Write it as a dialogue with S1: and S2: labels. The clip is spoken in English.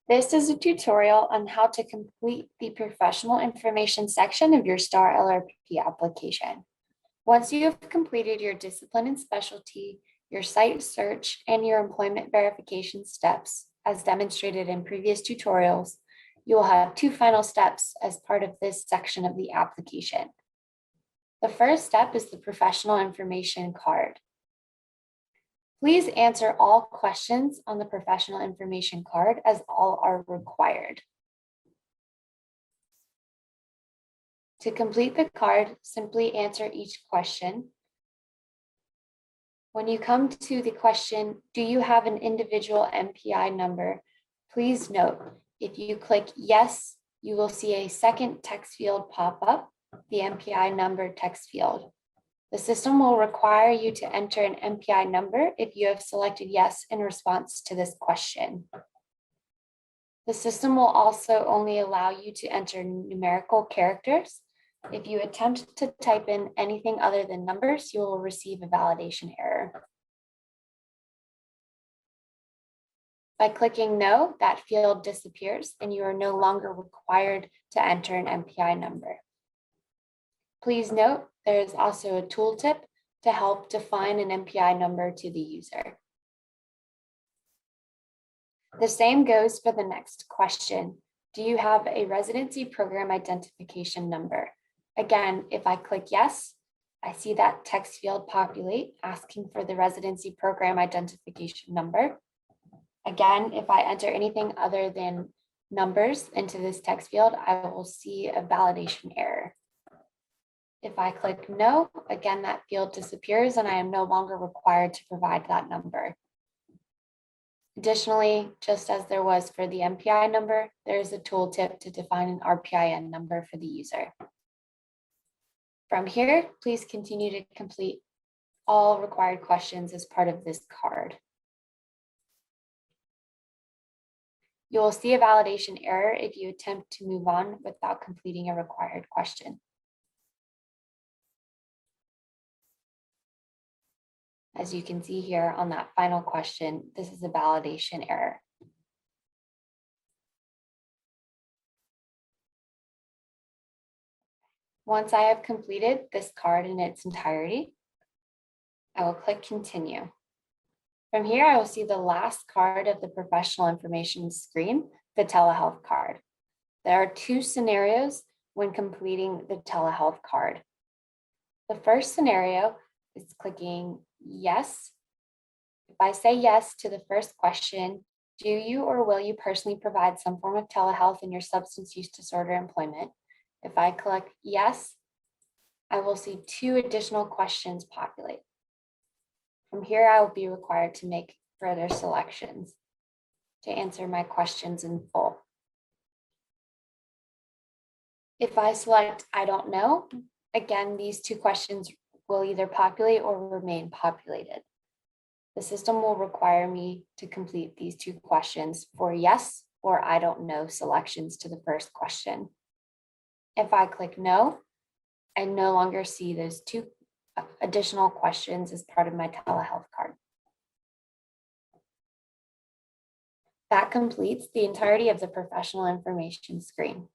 S1: This is a tutorial on how to complete the professional information section of your STAR-LRP application. Once you have completed your discipline and specialty, your site search, and your employment verification steps, as demonstrated in previous tutorials, you will have two final steps as part of this section of the application. The first step is the professional information card. Please answer all questions on the professional information card, as all are required. To complete the card, simply answer each question. When you come to the question, do you have an individual MPI number? Please note, if you click yes, you will see a second text field pop up, the MPI number text field. The system will require you to enter an MPI number if you have selected yes in response to this question. The system will also only allow you to enter numerical characters. If you attempt to type in anything other than numbers, you will receive a validation error. By clicking no, that field disappears and you are no longer required to enter an MPI number. Please note, there is also a tooltip to help define an MPI number to the user. The same goes for the next question. Do you have a residency program identification number? Again, if I click yes, I see that text field populate asking for the residency program identification number. Again, if I enter anything other than numbers into this text field, I will see a validation error. If I click no, again, that field disappears and I am no longer required to provide that number. Additionally, just as there was for the MPI number, there is a tooltip to define an RPIN number for the user. From here, please continue to complete all required questions as part of this card. You will see a validation error if you attempt to move on without completing a required question. As you can see here on that final question, this is a validation error. Once I have completed this card in its entirety, I will click continue. From here, I will see the last card of the professional information screen, the telehealth card. There are two scenarios when completing the telehealth card. The first scenario is clicking yes. If I say yes to the first question, do you or will you personally provide some form of telehealth in your substance use disorder employment? If I click yes, I will see two additional questions populate. From here, I will be required to make further selections to answer my questions in full. If I select I don't know, again, these two questions will either populate or remain populated. The system will require me to complete these two questions for yes or I don't know selections to the first question. If I click no, I no longer see those two additional questions as part of my telehealth card. That completes the entirety of the professional information screen.